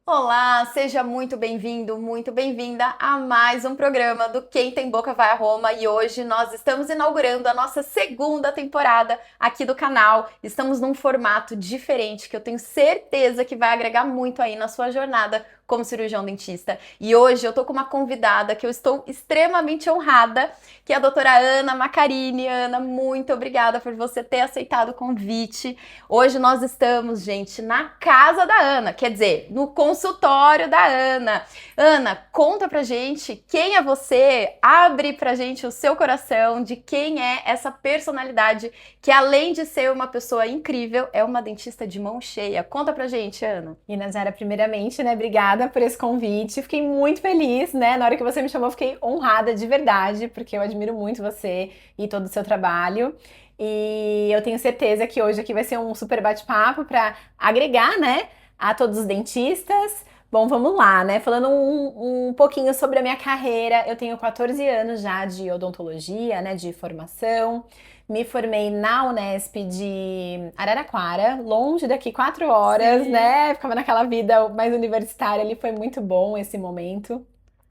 Olá, seja muito bem-vindo, muito bem-vinda a mais um programa do Quem Tem Boca Vai a Roma e hoje nós estamos inaugurando a nossa segunda temporada aqui do canal. Estamos num formato diferente que eu tenho certeza que vai agregar muito aí na sua jornada como cirurgião dentista. E hoje eu tô com uma convidada que eu estou extremamente honrada, que é a doutora Ana Macarini. Ana, muito obrigada por você ter aceitado o convite. Hoje nós estamos, gente, na casa da Ana, quer dizer, no consultório da Ana. Ana, conta pra gente quem é você, abre pra gente o seu coração de quem é essa personalidade que, além de ser uma pessoa incrível, é uma dentista de mão cheia. Conta pra gente, Ana. E Nazara, primeiramente, né, obrigada por esse convite. Fiquei muito feliz, né? Na hora que você me chamou, fiquei honrada de verdade, porque eu admiro muito você e todo o seu trabalho. E eu tenho certeza que hoje aqui vai ser um super bate-papo para agregar, né, a todos os dentistas. Bom, vamos lá, né? Falando um pouquinho sobre a minha carreira, eu tenho 14 anos já de odontologia, né, de formação. Me formei na Unesp de Araraquara, longe daqui 4 horas, Sim. né? Ficava naquela vida mais universitária ali, foi muito bom esse momento.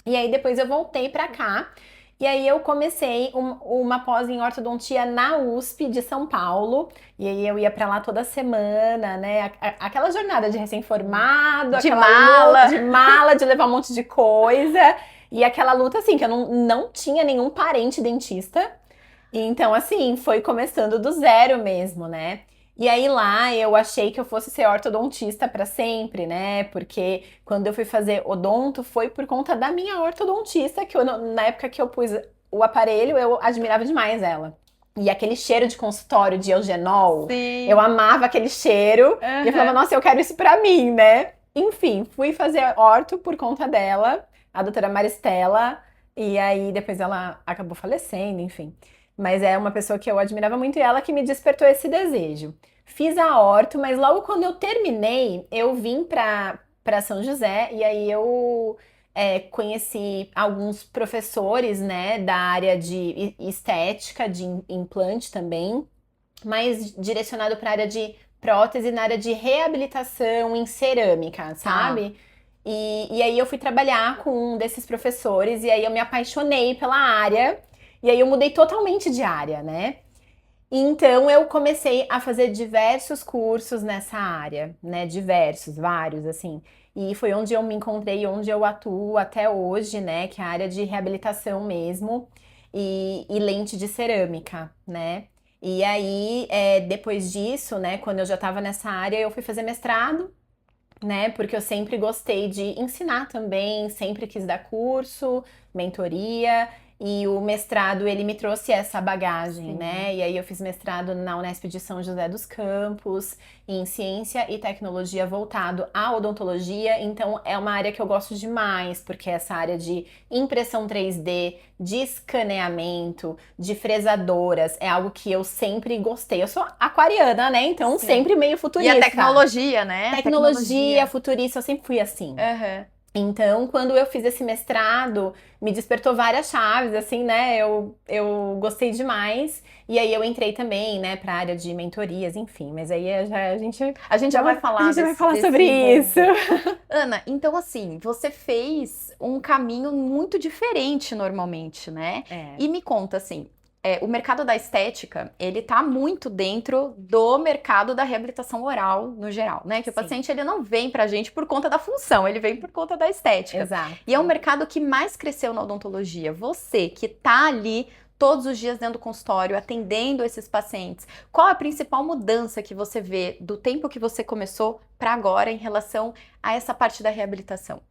E aí depois eu voltei pra cá. E aí eu comecei uma pós em ortodontia na USP de São Paulo. E aí eu ia pra lá toda semana, né? Aquela jornada de recém-formado, De aquela luta de mala. mala, de levar um monte de coisa. E aquela luta, assim, que eu não tinha nenhum parente dentista. Então, assim, foi começando do zero mesmo, né? E aí lá eu achei que eu fosse ser ortodontista para sempre, né? Porque quando eu fui fazer odonto foi por conta da minha ortodontista, que na época que eu pus o aparelho, eu admirava demais ela. E aquele cheiro de consultório de eugenol, eu Sim. amava aquele cheiro e eu falava, Aham. nossa, eu quero isso pra mim, né? Enfim, fui fazer orto por conta dela, a doutora Maristela, e aí depois ela acabou falecendo, enfim. Mas é uma pessoa que eu admirava muito e ela que me despertou esse desejo. Fiz a orto, mas logo quando eu terminei, eu vim para São José e aí eu conheci alguns professores, né, da área de estética, de implante também, mais direcionado para a área de prótese, na área de reabilitação em cerâmica, Tá. sabe? E aí eu fui trabalhar com um desses professores e aí eu me apaixonei pela área e aí eu mudei totalmente de área, né? Então eu comecei a fazer diversos cursos nessa área, né? Diversos, vários, assim. E foi onde eu me encontrei, onde eu atuo até hoje, né? Que é a área de reabilitação mesmo e lente de cerâmica, né? E aí, depois disso, né? Quando eu já estava nessa área, eu fui fazer mestrado, né? Porque eu sempre gostei de ensinar também, sempre quis dar curso, mentoria, e o mestrado ele me trouxe essa bagagem, Sim. né? E aí eu fiz mestrado na Unesp de São José dos Campos, em ciência e tecnologia voltado à odontologia, então é uma área que eu gosto demais, porque essa área de impressão 3D, de escaneamento, de fresadoras, é algo que eu sempre gostei. Eu sou aquariana, né? Então Sim. sempre meio E a futurista. tecnologia, né? Tecnologia, Tecnologia. futurista, eu sempre fui assim. Aham. Então, quando eu fiz esse mestrado, me despertou várias chaves, assim, né? Eu gostei demais. E aí eu entrei também, né, para a área de mentorias, enfim. Mas aí A gente já vai a falar gente vai desse, falar sobre desse isso. rumo. Ana, então assim, você fez um caminho muito diferente normalmente, né? É, E me conta assim, o mercado da estética, ele tá muito dentro do mercado da reabilitação oral no geral, né? Que o sim, paciente ele não vem pra gente por conta da função, ele vem por conta da estética. E é um exato. mercado que mais cresceu na odontologia. Você que tá ali todos os dias dentro do consultório, atendendo esses pacientes, qual a principal mudança que você vê do tempo que você começou para agora em relação a essa parte da reabilitação?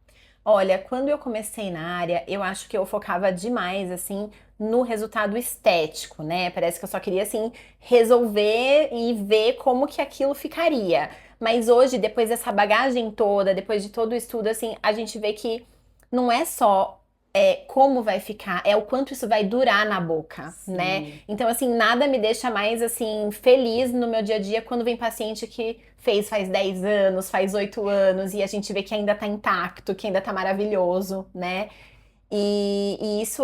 Olha, quando eu comecei na área, eu acho que eu focava demais, assim, no resultado estético, né? Parece que eu só queria, assim, resolver e ver como que aquilo ficaria. Mas hoje, depois dessa bagagem toda, depois de todo o estudo, assim, a gente vê que não é só como vai ficar, é o quanto isso vai durar na boca, né? Sim. Então, assim, nada me deixa mais, assim, feliz no meu dia a dia quando vem paciente que faz 10 anos, faz 8 anos, e a gente vê que ainda tá intacto, que ainda tá maravilhoso, né? E isso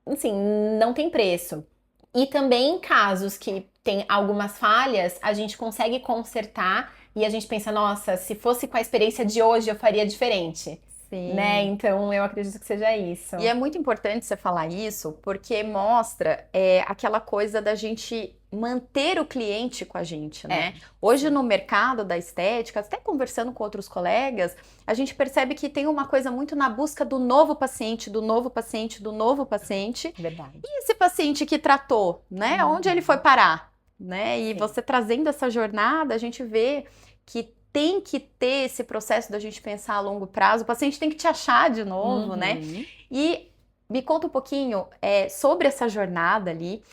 assim, não tem preço. E também casos que tem algumas falhas, a gente consegue consertar e a gente pensa, nossa, se fosse com a experiência de hoje, eu faria diferente. Sim. Né? Então, eu acredito que seja isso. E é muito importante você falar isso, porque mostra aquela coisa da gente manter o cliente com a gente, né? Hoje no mercado da estética, até conversando com outros colegas, a gente percebe que tem uma coisa muito na busca do novo paciente, do novo paciente, do novo paciente. Verdade. E esse paciente que tratou, né? Onde ele foi parar, né? E você trazendo essa jornada, a gente vê que tem que ter esse processo da gente pensar a longo prazo, o paciente tem que te achar de novo, né? E me conta um pouquinho sobre essa jornada ali,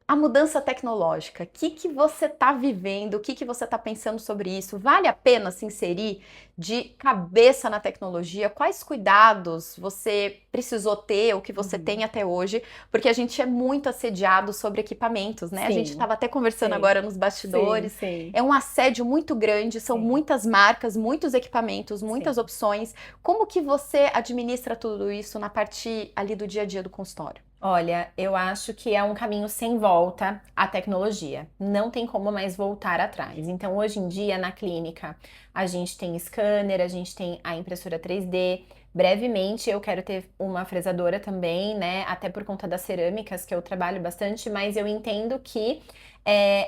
a mudança tecnológica. O que você está vivendo? O que você está pensando sobre isso? Vale a pena se inserir de cabeça na tecnologia? Quais cuidados você precisou ter, ou que você tem até hoje? Porque a gente é muito assediado sobre equipamentos, né? A gente estava até conversando agora nos bastidores. É um assédio muito grande, são muitas marcas, muitos equipamentos, muitas opções. Como que você administra tudo isso na parte ali do dia a dia do consultório? Olha, eu acho que é um caminho sem volta a tecnologia. Não tem como mais voltar atrás. Então, hoje em dia, na clínica, a gente tem scanner, a gente tem a impressora 3D. Brevemente, eu quero ter uma fresadora também, né? Até por conta das cerâmicas, que eu trabalho bastante, mas eu entendo que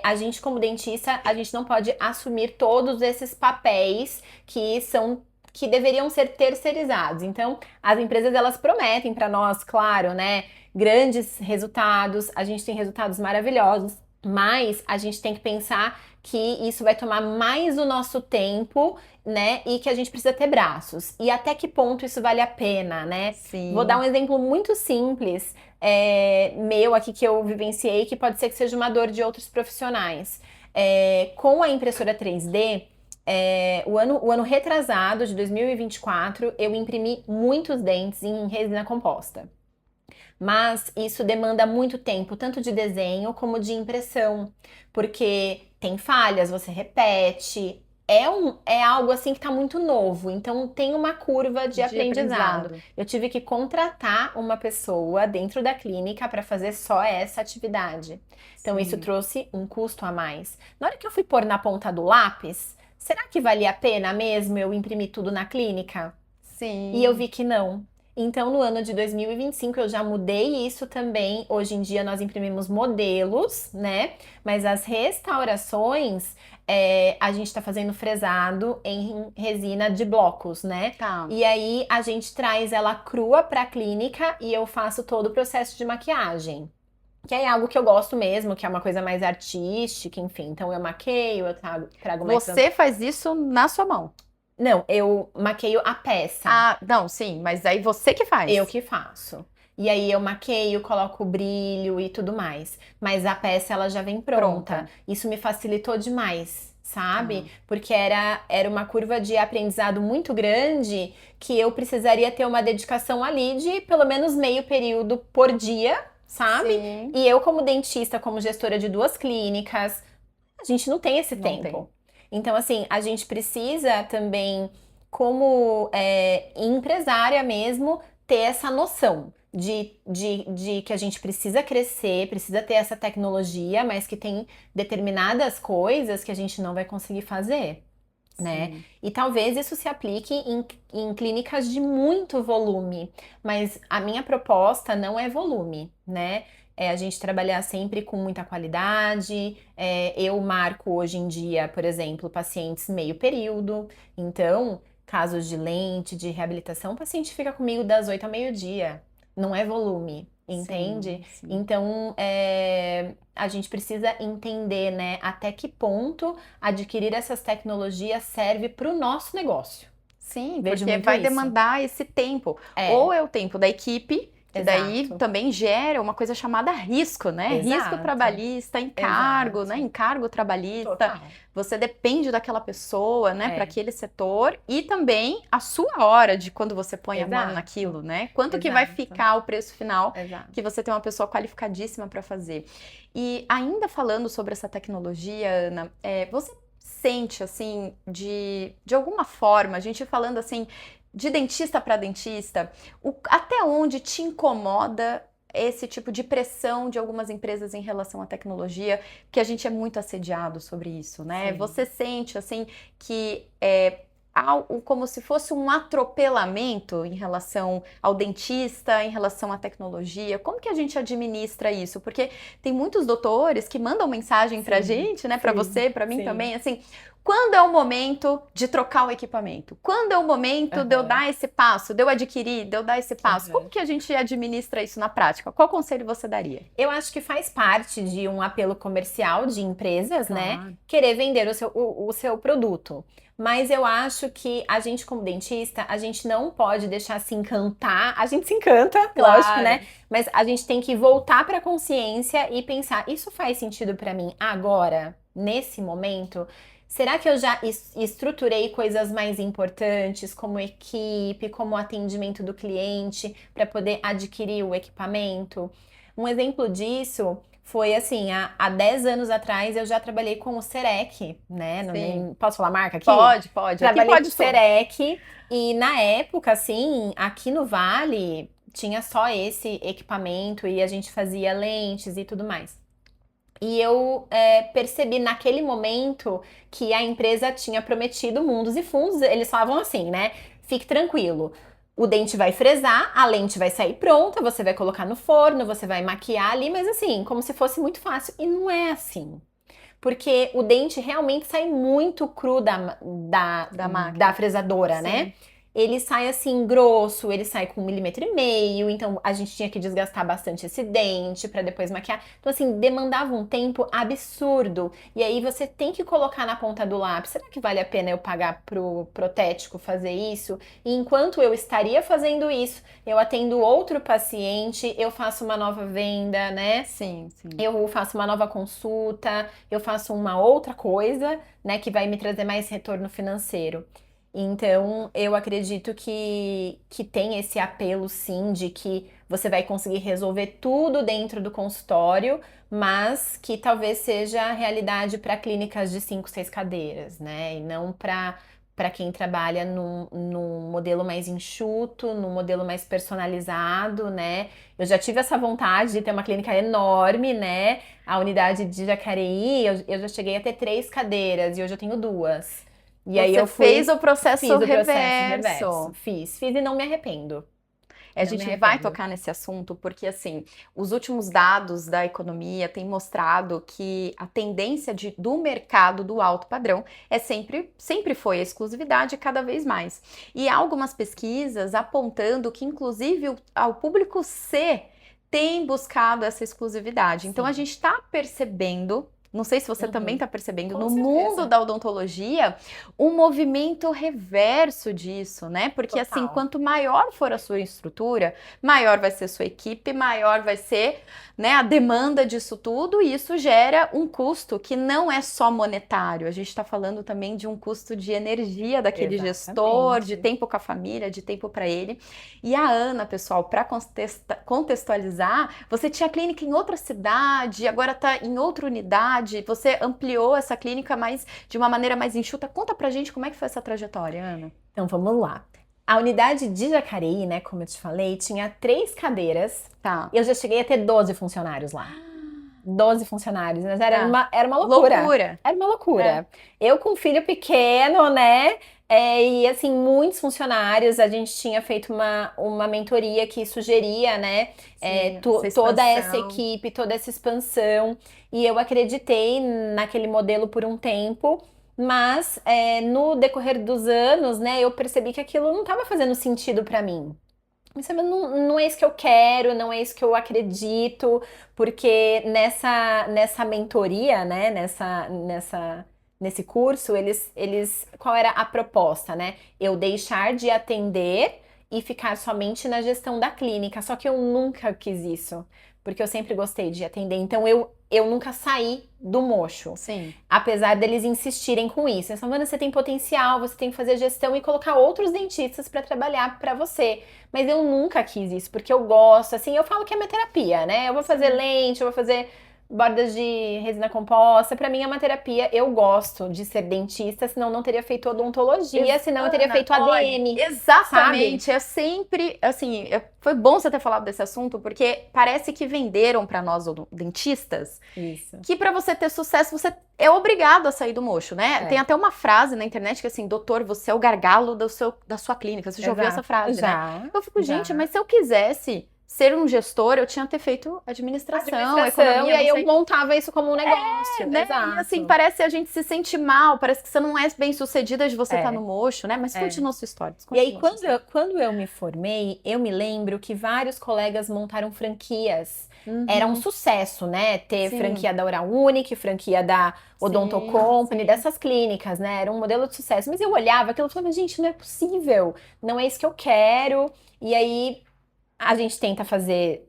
a gente, como dentista, a gente não pode assumir todos esses papéis que deveriam ser terceirizados. Então, as empresas, elas prometem para nós, claro, né? Grandes resultados, a gente tem resultados maravilhosos, mas a gente tem que pensar que isso vai tomar mais o nosso tempo, né? E que a gente precisa ter braços. E até que ponto isso vale a pena, né? Sim. Vou dar um exemplo muito simples, meu aqui que eu vivenciei, que pode ser que seja uma dor de outros profissionais. Com a impressora 3D, o ano retrasado, de 2024, eu imprimi muitos dentes em resina composta. Mas isso demanda muito tempo, tanto de desenho como de impressão, porque tem falhas, você repete, é algo assim que está muito novo, então tem uma curva de aprendizado. Eu tive que contratar uma pessoa dentro da clínica para fazer só essa atividade. Então isso trouxe um custo a mais. Na hora que eu fui pôr na ponta do lápis, será que valia a pena mesmo eu imprimir tudo na clínica? Sim. E eu vi que não. Então, no ano de 2025, eu já mudei isso também. Hoje em dia, nós imprimimos modelos, né? Mas as restaurações, a gente tá fazendo fresado em resina de blocos, né? Tá. E aí, a gente traz ela crua pra clínica e eu faço todo o processo de maquiagem. Que é algo que eu gosto mesmo, que é uma coisa mais artística, enfim. Então, eu maqueio, eu trago mais... Você faz isso na sua mão? Não, eu maqueio a peça. Ah, não, sim, mas aí você que faz. Eu que faço. E aí eu maqueio, coloco brilho e tudo mais. Mas a peça, ela já vem pronta. Isso me facilitou demais, sabe? Porque era uma curva de aprendizado muito grande que eu precisaria ter uma dedicação ali de pelo menos meio período por dia, sabe? Sim. E eu, como dentista, como gestora de 2 clínicas, a gente não tem esse tempo. Então, assim, a gente precisa também, como empresária mesmo, ter essa noção de que a gente precisa crescer, precisa ter essa tecnologia, mas que tem determinadas coisas que a gente não vai conseguir fazer, né? E talvez isso se aplique em clínicas de muito volume, mas a minha proposta não é volume, né? A gente trabalhar sempre com muita qualidade. Eu marco hoje em dia, por exemplo, pacientes meio período. Então, casos de lente, de reabilitação, o paciente fica comigo das 8 ao meio-dia. Não é volume, entende? Sim. Então, a gente precisa entender, né, até que ponto adquirir essas tecnologias serve para o nosso negócio. Sim, Vejo porque muito vai isso. demandar esse tempo. Ou é o tempo da equipe, que daí Exato. também gera uma coisa chamada risco, né? Exato. Risco trabalhista, encargo, Exato. né? Encargo trabalhista. Total. Você depende daquela pessoa, né? Para aquele setor. E também a sua hora de quando você põe a mão naquilo, né? Quanto que vai ficar o preço final que você tem uma pessoa qualificadíssima para fazer. E ainda falando sobre essa tecnologia, Ana, você sente, assim, de alguma forma, a gente falando assim, de dentista para dentista, até onde te incomoda esse tipo de pressão de algumas empresas em relação à tecnologia, que a gente é muito assediado sobre isso, né? Sim. Você sente, assim, que há como se fosse um atropelamento em relação ao dentista, em relação à tecnologia? Como que a gente administra isso? Porque tem muitos doutores que mandam mensagem pra gente, né? Pra você, pra mim também, assim, quando é o momento de trocar o equipamento? Quando é o momento de eu dar esse passo, de eu adquirir, de eu dar esse passo? Como que a gente administra isso na prática? Qual conselho você daria? Eu acho que faz parte de um apelo comercial de empresas, né? Claro. Querer vender o seu produto. Mas eu acho que a gente, como dentista, a gente não pode deixar se encantar. A gente se encanta, lógico, né? Mas a gente tem que voltar para a consciência e pensar: isso faz sentido para mim agora, nesse momento? Será que eu já estruturei coisas mais importantes, como equipe, como atendimento do cliente, para poder adquirir o equipamento? Um exemplo disso foi assim, há 10 anos atrás eu já trabalhei com o Serec, né? Posso falar marca aqui? Pode. Trabalhei Aqui pode com o Serec e na época, assim, aqui no Vale tinha só esse equipamento e a gente fazia lentes e tudo mais. E eu percebi naquele momento que a empresa tinha prometido mundos e fundos. Eles falavam assim, né? Fique tranquilo. O dente vai fresar, a lente vai sair pronta, você vai colocar no forno, você vai maquiar ali, mas assim, como se fosse muito fácil. E não é assim. Porque o dente realmente sai muito cru da fresadora, né? Ele sai assim grosso, ele sai com 1,5 mm, então a gente tinha que desgastar bastante esse dente pra depois maquiar. Então assim, demandava um tempo absurdo. E aí você tem que colocar na ponta do lápis, será que vale a pena eu pagar pro protético fazer isso? E enquanto eu estaria fazendo isso, eu atendo outro paciente, eu faço uma nova venda, né? Sim. Eu faço uma nova consulta, eu faço uma outra coisa, né, que vai me trazer mais retorno financeiro. Então, eu acredito que tem esse apelo, sim, de que você vai conseguir resolver tudo dentro do consultório, mas que talvez seja a realidade para clínicas de 5, 6 cadeiras, né? E não para quem trabalha num modelo mais enxuto, num modelo mais personalizado, né? Eu já tive essa vontade de ter uma clínica enorme, né? A unidade de Jacareí, eu já cheguei a ter 3 cadeiras e hoje eu tenho 2. E aí eu fez o processo reverso. Fiz e não me arrependo. A gente vai tocar nesse assunto porque, assim, os últimos dados da economia têm mostrado que a tendência do mercado do alto padrão sempre foi a exclusividade cada vez mais. E há algumas pesquisas apontando que, inclusive, o público C tem buscado essa exclusividade. Então, a gente está percebendo, não sei se você também está percebendo, no mundo da odontologia, um movimento reverso disso, né? Porque assim, quanto maior for a sua estrutura, maior vai ser a sua equipe, maior vai ser, né, a demanda disso tudo, e isso gera um custo que não é só monetário. A gente está falando também de um custo de energia daquele gestor, de tempo com a família, de tempo para ele. E a Ana, pessoal, para contextualizar, você tinha clínica em outra cidade, agora está em outra unidade. Você ampliou essa clínica, mas de uma maneira mais enxuta. Conta pra gente como é que foi essa trajetória, Ana. Então, vamos lá. A unidade de Jacareí, né, como eu te falei, tinha 3 cadeiras. Tá. Eu já cheguei a ter 12 funcionários lá. 12 funcionários, mas era uma loucura. Era uma loucura. Eu com um filho pequeno, né? E assim, muitos funcionários, a gente tinha feito uma mentoria que sugeria, né, toda essa equipe, toda essa expansão. E eu acreditei naquele modelo por um tempo, mas no decorrer dos anos, né, eu percebi que aquilo não estava fazendo sentido para mim. Não é isso que eu quero, não é isso que eu acredito, porque nessa mentoria, né, nesse curso, qual era a proposta, né? Eu deixar de atender e ficar somente na gestão da clínica. Só que eu nunca quis isso, porque eu sempre gostei de atender. Então eu nunca saí do mocho. Sim. Apesar deles insistirem com isso. Eles falam, Ana, você tem potencial, você tem que fazer gestão e colocar outros dentistas para trabalhar para você. Mas eu nunca quis isso, porque eu gosto, assim, eu falo que é minha terapia, né? Eu vou fazer lente, eu vou fazer bordas de resina composta. Pra mim é uma terapia. Eu gosto de ser dentista, senão não teria feito odontologia, senão eu teria feito ADM. Exatamente, é sempre, assim, foi bom você ter falado desse assunto, porque parece que venderam pra nós dentistas Isso. que pra você ter sucesso, você é obrigado a sair do mocho, né? É. Tem até uma frase na internet que assim, doutor, você é o gargalo da sua clínica. Você já ouviu essa frase, né? Já. Eu fico, gente, mas se eu quisesse ser um gestor, eu tinha que ter feito administração, economia, e aí não sei. eu montava isso como um negócio, Né? exato. E assim, parece que a gente se sente mal, parece que você não é bem sucedida de você estar no mocho, né? Mas continua a sua história. E aí, quando eu me formei, eu me lembro que vários colegas montaram franquias. Era um sucesso, né? Ter franquia da Oral Unique, franquia da Odonto Company, dessas clínicas, né? Era um modelo de sucesso. Mas eu olhava aquilo e falava, gente, não é possível. Não é isso que eu quero. E aí, a gente tenta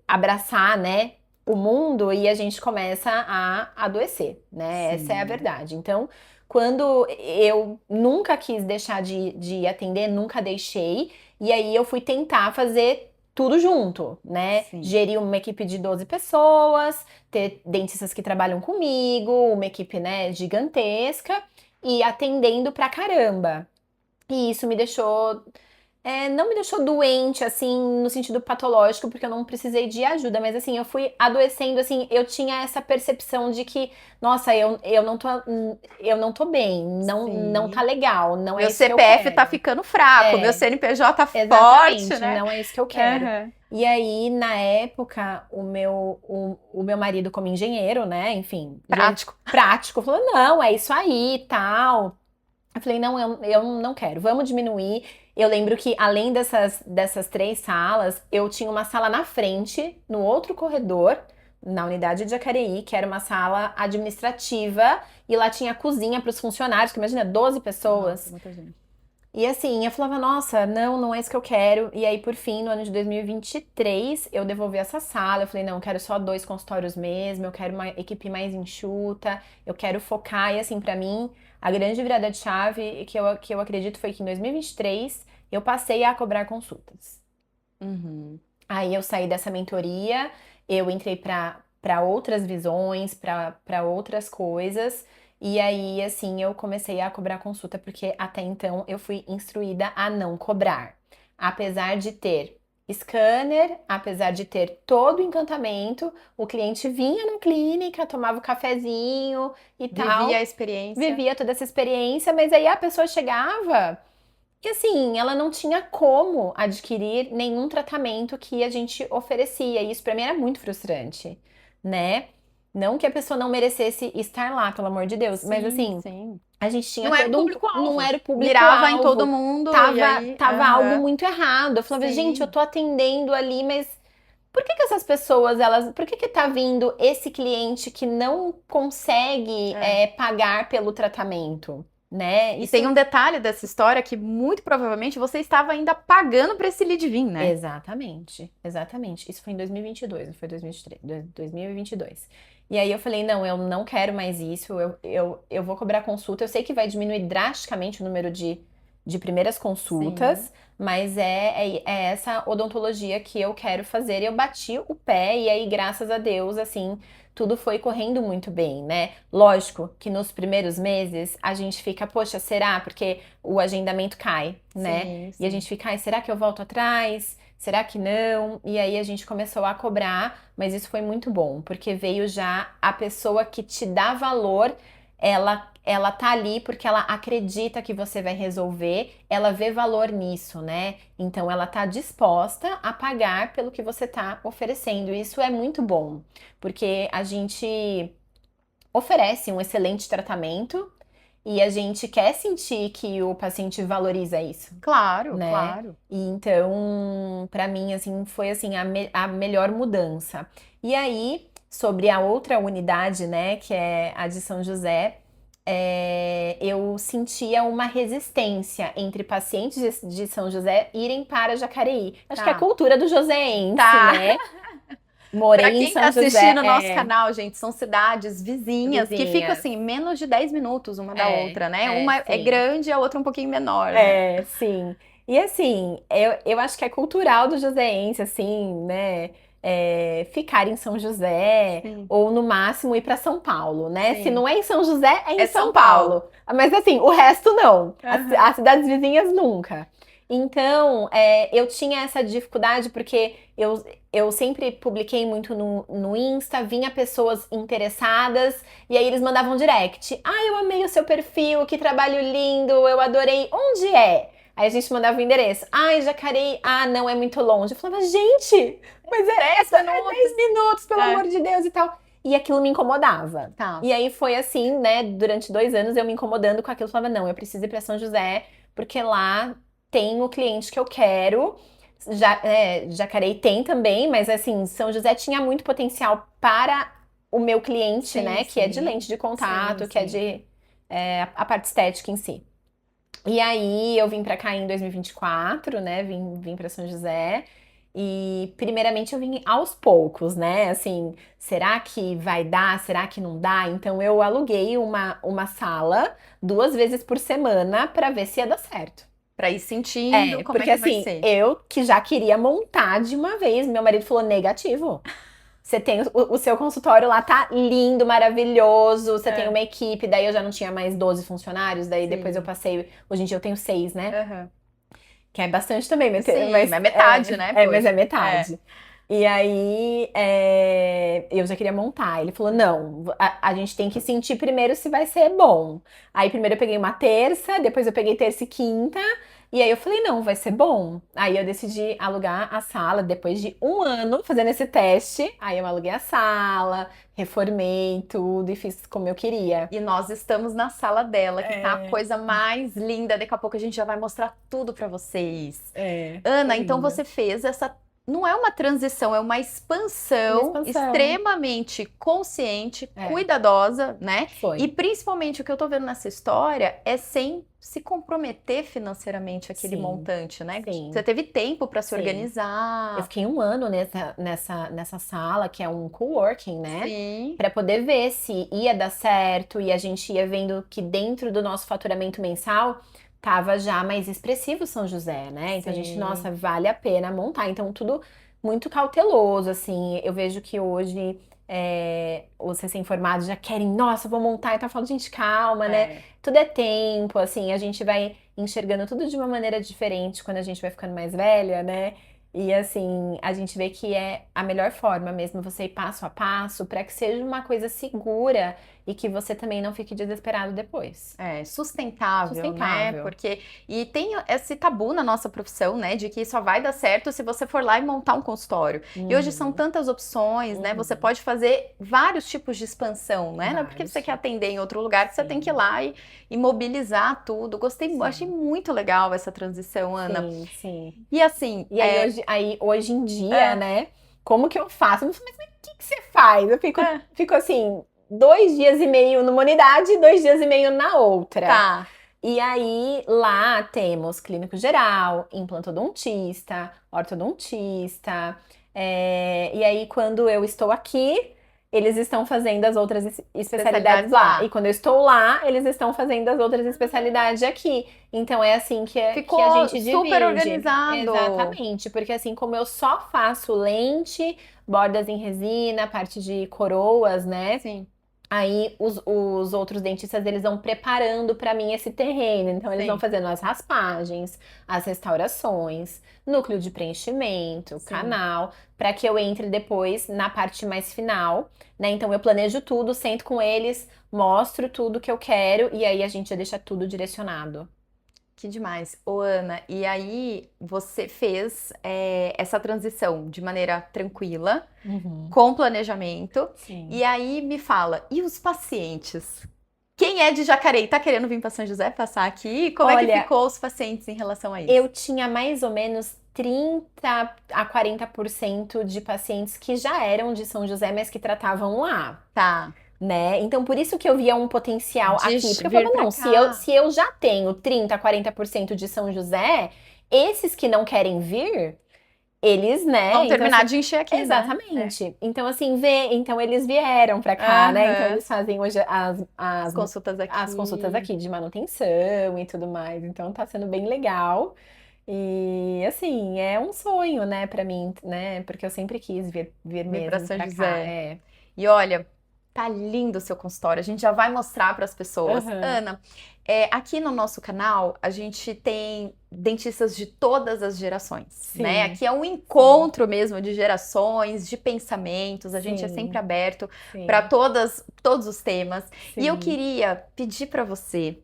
abraçar, né? O mundo e a gente começa a adoecer, né? Essa é a verdade. Então, quando eu nunca quis deixar de atender, nunca deixei, e aí eu fui tentar fazer tudo junto, né? Gerir uma equipe de 12 pessoas, ter dentistas que trabalham comigo, uma equipe, né, gigantesca, e atendendo pra caramba. E isso me deixou... não me deixou doente, assim, no sentido patológico, porque eu não precisei de ajuda, mas assim, eu fui adoecendo, assim, eu tinha essa percepção de que, nossa, eu não tô bem, não tá legal, não é meu isso que eu CPF quero. tá ficando fraco, meu CNPJ tá Exatamente, forte, né? não é isso que eu quero. E aí, na época, o meu marido como engenheiro, né, enfim... Prático, falou, não, é isso aí e tal... Eu falei, não, eu não quero, vamos diminuir. Eu lembro que além dessas 3 salas, eu tinha uma sala na frente, no outro corredor, na unidade de Jacareí, que era uma sala administrativa, e lá tinha cozinha para os funcionários, que imagina, 12 pessoas. Nossa, muita gente. E assim, eu falava, nossa, não é isso que eu quero. E aí, por fim, no ano de 2023, eu devolvi essa sala. Eu falei, não, eu quero só 2 consultórios mesmo, eu quero uma equipe mais enxuta, eu quero focar. E assim, pra mim, a grande virada de chave que eu acredito foi que em 2023 eu passei a cobrar consultas. Aí eu saí dessa mentoria, eu entrei pra outras visões, pra outras coisas. E aí, assim, eu comecei a cobrar consulta, porque até então eu fui instruída a não cobrar. Apesar de ter scanner, apesar de ter todo o encantamento, o cliente vinha na clínica, tomava o cafezinho e tal. Vivia a experiência. Vivia toda essa experiência, mas aí a pessoa chegava e assim, ela não tinha como adquirir nenhum tratamento que a gente oferecia. E isso pra mim era muito frustrante, né? Não que a pessoa não merecesse estar lá, pelo amor de Deus, mas assim, a gente tinha não era todo público-alvo. não era o público Mirava alvo. em todo mundo. Tava algo muito errado. Eu falava, gente, eu tô atendendo ali, mas por que essas pessoas, por que tá vindo esse cliente que não consegue pagar pelo tratamento? Né? E tem um detalhe dessa história que muito provavelmente você estava ainda pagando para esse lead vir, né? Exatamente. Isso foi em 2022, não foi 2023, 2022. E aí eu falei, não, eu não quero mais isso, eu vou cobrar consulta. Eu sei que vai diminuir drasticamente o número de primeiras consultas, mas é essa odontologia que eu quero fazer. E eu bati o pé e aí, graças a Deus, assim, tudo foi correndo muito bem, né? Lógico que nos primeiros meses a gente fica, poxa, será? Porque o agendamento cai, né? E a gente fica, ai, será que eu volto atrás? Será que não? E aí a gente começou a cobrar, mas isso foi muito bom, porque veio já a pessoa que te dá valor, ela tá ali porque ela acredita que você vai resolver, ela vê valor nisso, né? Então ela tá disposta a pagar pelo que você tá oferecendo. E isso é muito bom, porque a gente oferece um excelente tratamento e a gente quer sentir que o paciente valoriza isso. Claro, né? claro. E então, pra mim, assim, foi assim a melhor mudança. E aí, sobre a outra unidade, né, que é a de São José, eu sentia uma resistência entre pacientes de São José irem para Jacareí. Acho que é a cultura do joseense, né? Morei pra quem em São tá José. assistindo o nosso canal, gente, são cidades vizinhas que ficam assim, menos de 10 minutos uma da outra, né? Uma é grande e a outra um pouquinho menor. Sim. E assim, eu acho que é cultural do joseense, assim, né? ficar em São José, Sim. ou no máximo ir para São Paulo, né? Sim. Se não é em São José, é em É São São Paulo. Paulo. Mas assim, o resto não. Aham. As cidades vizinhas nunca. Então, eu tinha essa dificuldade porque eu sempre publiquei muito no Insta, vinha pessoas interessadas e aí eles mandavam direct. Ah, eu amei o seu perfil, que trabalho lindo, eu adorei. Onde é? Aí a gente mandava o endereço. Ai, Jacareí. Ah, não, é muito longe. Eu falava, gente, mas 10 é minutos. 10 minutos, pelo É. amor de Deus e tal. E aquilo me incomodava. Tá. E aí foi assim, né? Durante 2 anos eu me incomodando com aquilo. Eu falava, não, eu preciso ir pra São José, porque lá tem o cliente que eu quero. Jacareí tem também, mas assim, São José tinha muito potencial para o meu cliente, Sim, né? Que é de sim. lente de contato, Sim, que é sim. de a parte estética em si. E aí eu vim pra cá em 2024, né? Vim para São José. E primeiramente eu vim aos poucos, né? Assim, será que vai dar? Será que não dá? Então eu aluguei uma sala 2 vezes por semana pra ver se ia dar certo. Pra ir sentindo como é Porque que vai assim, ser. eu que já queria montar de uma vez, meu marido falou negativo. Você tem o seu consultório lá, tá lindo, maravilhoso. Você tem É. uma equipe, daí eu já não tinha mais 12 funcionários, daí depois Sim. eu passei. Hoje em dia eu tenho 6, né? Aham. Que é bastante também, Sim, mas é metade, né? mas é Poxa. É. metade. E aí eu já queria montar. Ele falou: não, a gente tem que sentir primeiro se vai ser bom. Aí primeiro eu peguei uma terça, depois eu peguei terça e quinta. E aí eu falei, não, vai ser bom. Aí eu decidi alugar a sala depois de 1 ano fazendo esse teste. Aí eu aluguei a sala, reformei tudo e fiz como eu queria. E nós estamos na sala dela, que tá a coisa mais linda. Daqui a pouco a gente já vai mostrar tudo pra vocês. Ana, Foi então linda. você fez essa. Não é uma transição, é uma expansão, Uma expansão. extremamente consciente, É. cuidadosa, né? Foi. E principalmente o que eu tô vendo nessa história é sem se comprometer financeiramente aquele Sim. montante, né? Sim. Você teve tempo pra se Sim. organizar. Eu fiquei 1 ano nessa sala, que é um coworking, né? Sim. Pra poder ver se ia dar certo e a gente ia vendo que dentro do nosso faturamento mensal tava já mais expressivo São José, né? Então a gente, Sim. nossa, vale a pena montar. Então tudo muito cauteloso, assim. Eu vejo que hoje os recém-formados já querem, nossa, vou montar. Então eu falo, gente, calma, né? É. Tudo é tempo, assim, a gente vai enxergando tudo de uma maneira diferente quando a gente vai ficando mais velha, né? E assim, a gente vê que é a melhor forma mesmo você ir passo a passo para que seja uma coisa segura e que você também não fique desesperado depois. É, sustentável, né? Sustentável. Porque e tem esse tabu na nossa profissão, né, de que só vai dar certo se você for lá e montar um consultório. E hoje são tantas opções, né? Você pode fazer vários tipos de expansão, né? Não é porque você quer atender em outro lugar que você tem que ir lá e mobilizar tudo. Achei muito legal essa transição, Ana. Sim, sim. E assim, E aí, hoje em dia, né? Como que eu faço? Mas o que você faz? Eu fico assim, 2 dias e meio numa unidade e 2 dias e meio na outra. tá. E aí, lá temos clínico geral, implantodontista, ortodontista. E aí, quando eu estou aqui, eles estão fazendo as outras especialidades lá. E quando eu estou lá, eles estão fazendo as outras especialidades aqui. Então, é assim que Ficou a gente divide. super organizado. Exatamente. Porque assim, como eu só faço lente, bordas em resina, parte de coroas, né? Sim. Aí os outros dentistas eles vão preparando para mim esse terreno. Então eles Sim. vão fazendo as raspagens, as restaurações, núcleo de preenchimento, Sim. canal, para que eu entre depois na parte mais final, né? Então eu planejo tudo, sento com eles, mostro tudo que eu quero e aí a gente já deixa tudo direcionado. Que demais. Ô, Ana, e aí você fez essa transição de maneira tranquila, com planejamento. Sim. E aí me fala, e os pacientes? Quem é de Jacareí tá querendo vir para São José passar aqui? Como é que Olha, ficou os pacientes em relação a isso? Eu tinha mais ou menos 30 a 40% de pacientes que já eram de São José, mas que tratavam lá. Tá. Né? Então, por isso que eu via um potencial De aqui. Porque eu vir falava, pra não, cá. se eu já tenho 30, 40% de São José, esses que não querem vir, eles, né? Vão Então, terminar assim, de encher aqui, né? exatamente. Então, assim, então eles vieram pra cá, né? Então, Aham. eles fazem hoje As as consultas aqui. consultas aqui de manutenção e tudo mais. Então, tá sendo bem legal. E assim, é um sonho, né, pra mim, né? Porque eu sempre quis vir Vim pra mesmo São pra cá. José. E olha, tá lindo o seu consultório. A gente já vai mostrar para as pessoas. Aham. Ana, aqui no nosso canal a gente tem dentistas de todas as gerações, né? Sim, Aqui é um sim, encontro mesmo de gerações, de pensamentos. A gente é sempre sim, aberto para sim, todos os temas. E eu sim. queria pedir para você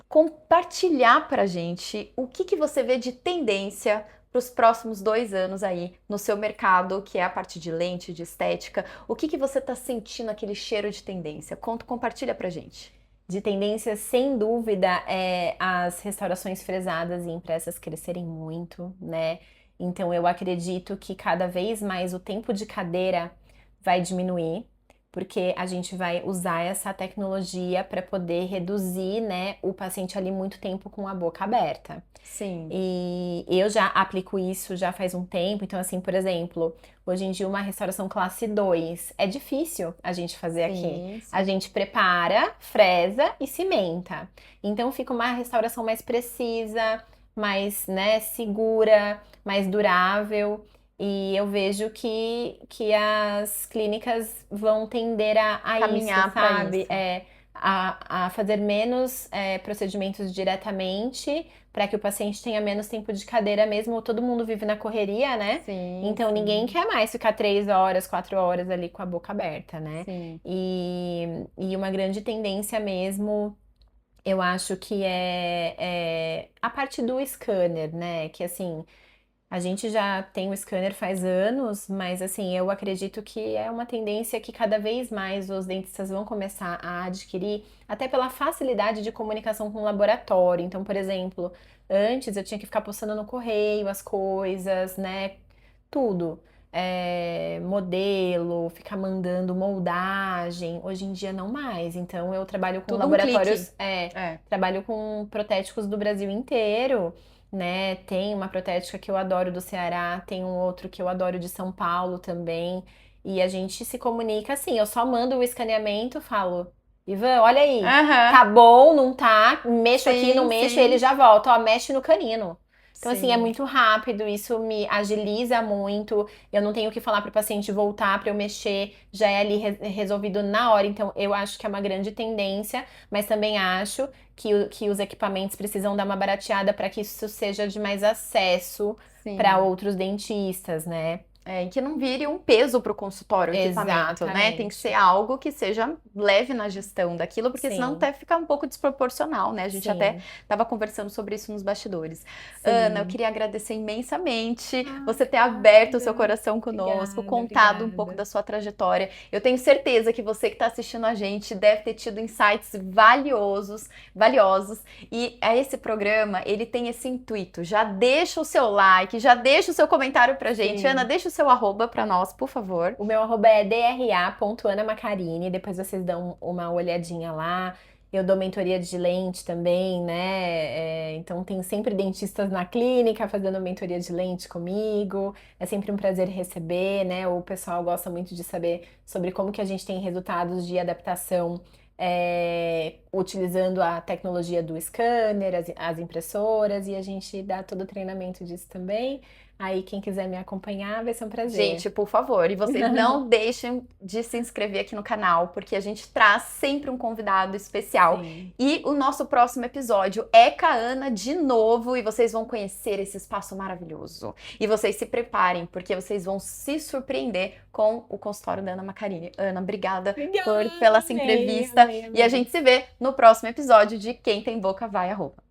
compartilhar para a gente o que você vê de tendência para os próximos 2 anos aí no seu mercado, que é a parte de lente, de estética. O que você está sentindo aquele cheiro de tendência? Compartilha para gente. De tendência, sem dúvida, é as restaurações fresadas e impressas crescerem muito, né? Então, eu acredito que cada vez mais o tempo de cadeira vai diminuir, porque a gente vai usar essa tecnologia para poder reduzir, né, o paciente ali muito tempo com a boca aberta. Sim, E eu já aplico isso já faz um tempo. Então, assim, por exemplo, hoje em dia uma restauração classe 2 é difícil a gente fazer aqui. sim, A sim. gente prepara, fresa e cimenta. Então fica uma restauração mais precisa, mais, né, segura, mais durável. E eu vejo que as clínicas vão tender a isso, Caminhar para sabe? isso. A fazer menos procedimentos diretamente para que o paciente tenha menos tempo de cadeira mesmo. Todo mundo vive na correria, né? Sim, Então ninguém sim, quer mais ficar 3 horas, 4 horas ali com a boca aberta, né? sim. E uma grande tendência mesmo, eu acho que é a parte do scanner, né? Que assim, a gente já tem o scanner faz anos, mas assim, eu acredito que é uma tendência que cada vez mais os dentistas vão começar a adquirir, até pela facilidade de comunicação com o laboratório. Então, por exemplo, antes eu tinha que ficar postando no correio as coisas, né? Tudo. Modelo, ficar mandando moldagem. Hoje em dia não mais. Então, eu trabalho com Tudo um clique. laboratórios, É. trabalho com protéticos do Brasil inteiro, né? Tem uma protética que eu adoro do Ceará, tem um outro que eu adoro de São Paulo também. E a gente se comunica assim, eu só mando o escaneamento, falo, Ivan, olha aí, Aham. tá bom, não tá? Mexo aqui, não Sim, mexo, e ele sim, já volta, ó, mexe no canino. Então, assim, é sim. muito rápido, isso me agiliza muito. Eu não tenho que falar para o paciente voltar para eu mexer, já é ali resolvido na hora. Então, eu acho que é uma grande tendência, mas também acho que os equipamentos precisam dar uma barateada para que isso seja de mais acesso para Sim. outros dentistas, né? E que não vire um peso para o consultório, o equipamento, né? Tem que ser Exatamente. algo que seja leve na gestão daquilo, porque senão Sim, até fica um pouco desproporcional, né? A gente até sim, estava conversando sobre isso nos bastidores. Ana, eu sim. queria agradecer imensamente você ter aberto o seu Obrigada, coração conosco, obrigada, contado um pouco obrigada. da sua trajetória. Eu tenho certeza que você que está assistindo a gente deve ter tido insights valiosos. E esse programa, ele tem esse intuito. Já deixa o seu like, já deixa o seu comentário pra gente. Ana, Sim. deixa o seu arroba pra nós, por favor. O meu arroba é dra.anamacarini, depois vocês dão uma olhadinha lá. Eu dou mentoria de lente também, né? Então tem sempre dentistas na clínica fazendo mentoria de lente comigo. É sempre um prazer receber, né? O pessoal gosta muito de saber sobre como que a gente tem resultados de adaptação utilizando a tecnologia do scanner, as impressoras, e a gente dá todo o treinamento disso também. Aí quem quiser me acompanhar vai ser um prazer. Gente, por favor, e vocês não deixem de se inscrever aqui no canal, porque a gente traz sempre um convidado especial. Sim. E o nosso próximo episódio é com a Ana de novo, e vocês vão conhecer esse espaço maravilhoso. E vocês se preparem, porque vocês vão se surpreender com o consultório da Ana Macarini. Ana, obrigada Obrigada, pela essa amei, entrevista, amei, e a amei. gente se vê no próximo episódio de Quem Tem Boca Vai à Roupa.